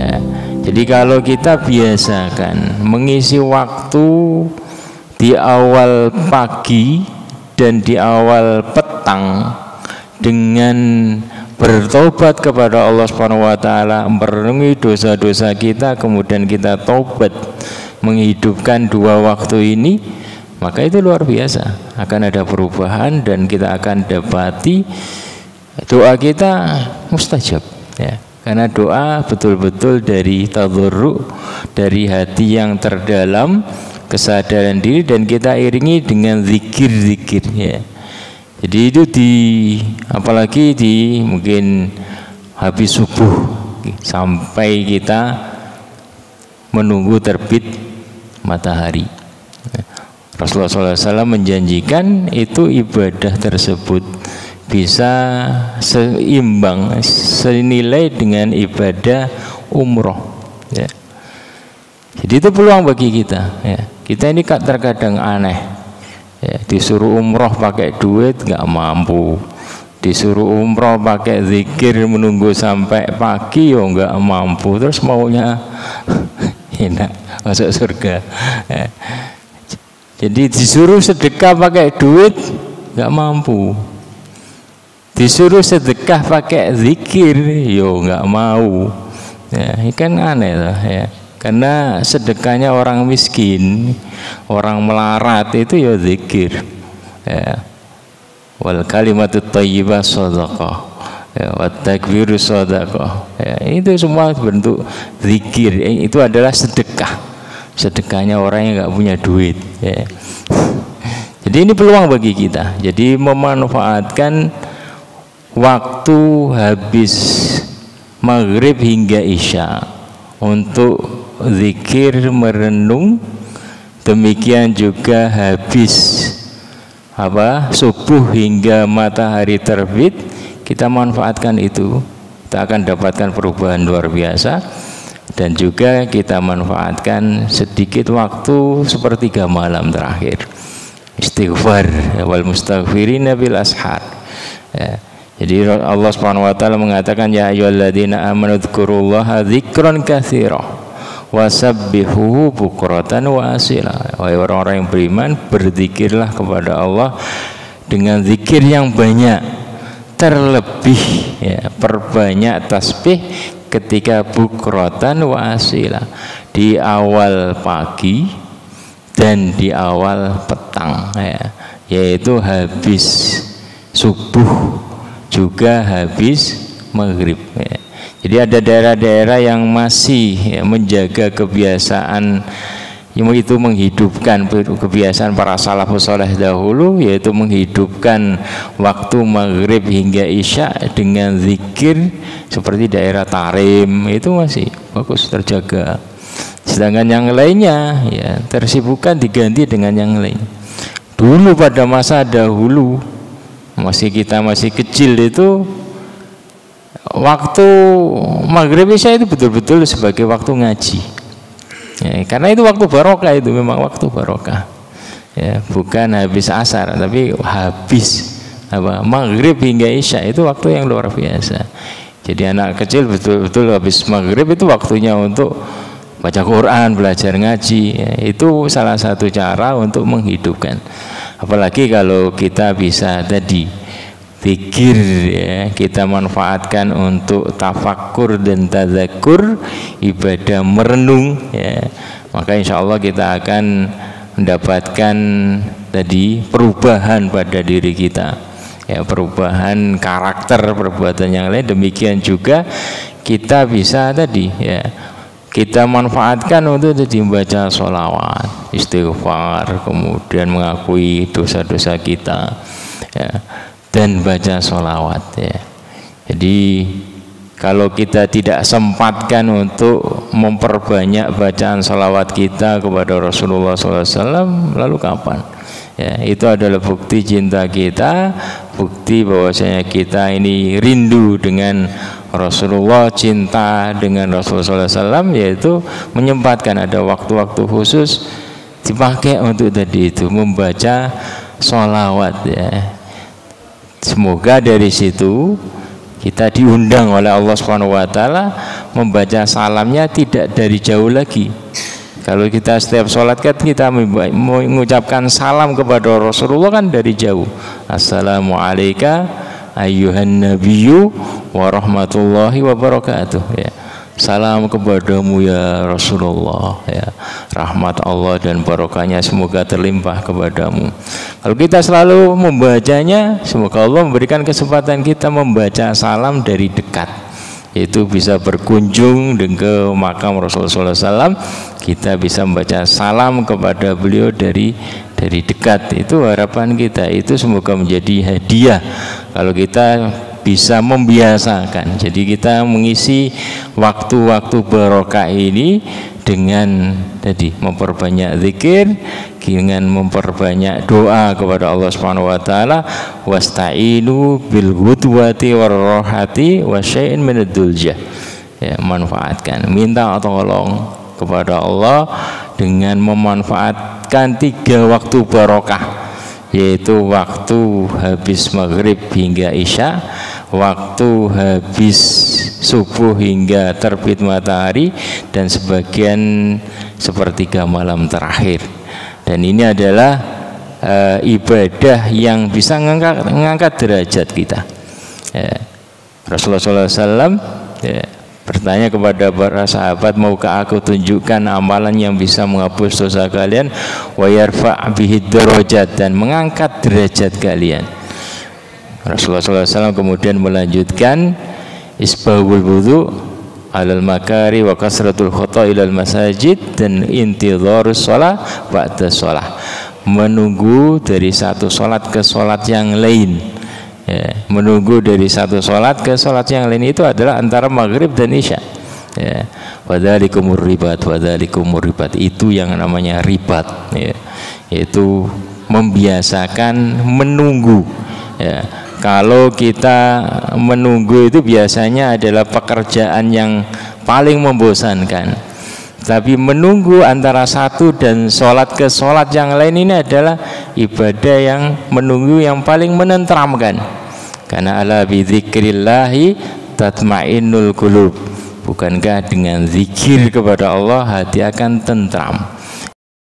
ya. Jadi kalau kita biasakan mengisi waktu di awal pagi dan di awal petang dengan bertobat kepada Allah Subhanahu wa taala, merenungi dosa-dosa kita, kemudian kita tobat menghidupkan dua waktu ini, maka itu luar biasa, akan ada perubahan dan kita akan dapati doa kita mustajab ya. Karena doa betul-betul dari tadarru, dari hati yang terdalam, kesadaran diri, dan kita iringi dengan zikir-zikir ya. Jadi itu apalagi di mungkin habis subuh sampai kita menunggu terbit matahari. Rasulullah SAW menjanjikan itu ibadah tersebut bisa seimbang, senilai dengan ibadah umroh ya. Jadi itu peluang bagi kita ya. Kita ini terkadang aneh ya, disuruh umroh pakai duit nggak mampu, disuruh umroh pakai zikir menunggu sampai pagi yo nggak mampu, terus maunya enak masuk surga ya. Jadi disuruh sedekah pakai duit nggak mampu, disuruh sedekah pakai zikir yo nggak mau ya, ini kan aneh lah ya. Karena sedekahnya orang miskin, orang melarat itu ya zikir ya. Wal kalimatut thayyibah shadaqah ya, wat takbiru shadaqah ya, itu semua bentuk zikir. Itu adalah sedekah, sedekahnya orang yang nggak punya duit ya. Jadi ini peluang bagi kita, jadi memanfaatkan waktu habis maghrib hingga isya untuk zikir, merenung, demikian juga habis subuh hingga matahari terbit, kita manfaatkan itu, kita akan dapatkan perubahan luar biasa. Dan juga kita manfaatkan sedikit waktu sepertiga malam terakhir, istighfar wal mustaghfirina bil ashar ya. Jadi Allah Subhanahu wa taala mengatakan ya ayyuhalladzina amanu dzkurullaha dzikran katsira wasabbihuhu bukratan wa asila. Wahai orang-orang yang beriman, berzikirlah kepada Allah dengan zikir yang banyak, terlebih ya, perbanyak tasbih ketika bukratan wa asila, di awal pagi dan di awal petang ya, yaitu habis subuh juga habis maghrib ya. Jadi ada daerah-daerah yang masih ya, menjaga kebiasaan itu, menghidupkan kebiasaan para salafus saleh dahulu, yaitu menghidupkan waktu maghrib hingga isya dengan zikir, seperti daerah Tarim itu masih bagus terjaga. Sedangkan yang lainnya ya tersibukkan diganti dengan yang lain. Dulu pada masa dahulu kita masih kecil itu, waktu maghrib isya itu betul-betul sebagai waktu ngaji ya, karena itu waktu barokah, itu memang waktu barokah ya, bukan habis asar tapi habis maghrib hingga isya, itu waktu yang luar biasa. Jadi anak kecil betul-betul habis maghrib itu waktunya untuk baca Quran, belajar ngaji ya, itu salah satu cara untuk menghidupkan. Apalagi kalau kita bisa tadi zikir ya, kita manfaatkan untuk tafakkur dan tadzakur, ibadah merenung ya, maka insya Allah kita akan mendapatkan tadi perubahan pada diri kita ya, perubahan karakter, perbuatan yang lain. Demikian juga kita bisa tadi ya, kita manfaatkan untuk membaca sholawat, istighfar, kemudian mengakui dosa-dosa kita ya, dan baca sholawat ya. Jadi kalau kita tidak sempatkan untuk memperbanyak bacaan sholawat kita kepada Rasulullah SAW, lalu kapan? Ya, itu adalah bukti cinta kita, bukti bahwasanya kita ini rindu dengan Rasulullah, cinta dengan Rasulullah SAW, yaitu menyempatkan ada waktu-waktu khusus dipakai untuk tadi itu membaca sholawat ya. Semoga dari situ kita diundang oleh Allah Subhanahu wa taala membaca salamnya tidak dari jauh lagi. Kalau kita setiap sholat kan kita mengucapkan salam kepada Rasulullah kan dari jauh. Assalamualaikum ayyuhan nabiyyu wa rahmatullahi wa barakatuh, ya. Salam kepadamu ya Rasulullah, ya. Rahmat Allah dan barokahnya semoga terlimpah kepadamu. Kalau kita selalu membacanya, semoga Allah memberikan kesempatan kita membaca salam dari dekat, yaitu bisa berkunjung ke makam Rasulullah SAW. Kita bisa membaca salam kepada beliau dari dekat. Itu harapan kita. Itu semoga menjadi hadiah kalau kita bisa membiasakan. Jadi kita mengisi waktu-waktu barokah ini dengan tadi memperbanyak zikir, dengan memperbanyak doa kepada Allah Subhanahu wa taala. Wasta'inu bil ghudwati war rohati wa syai'in minad duljah. Ya, manfaatkan, minta tolong kepada Allah dengan memanfaatkan 3 waktu barokah, yaitu waktu habis maghrib hingga isya, waktu habis subuh hingga terbit matahari, dan sebagian sepertiga malam terakhir. Dan ini adalah ibadah yang bisa mengangkat derajat kita. Ya. Rasulullah SAW bertanya kepada para sahabat, maukah aku tunjukkan amalan yang bisa menghapus dosa kalian, wa yarfa' bihi darajat, dan mengangkat derajat kalian. Rasulullah SAW kemudian melanjutkan, isbahul wudu alal makari wa kasratul khata ilal masajid, dan intidharus shalah ba'da shalah, menunggu dari satu sholat ke sholat yang lain. Ya, menunggu dari satu sholat ke sholat yang lain itu adalah antara maghrib dan isya. Ya, wadhalikumur ribat, itu yang namanya ribat, ya, yaitu membiasakan menunggu. Ya, kalau kita menunggu itu biasanya adalah pekerjaan yang paling membosankan. Tapi menunggu antara satu dan sholat ke sholat yang lain ini adalah ibadah yang menunggu yang paling menenteramkan. Karena ala bidzikrillahi tatmainnul qulub. Bukankah dengan zikir kepada Allah hati akan tentram?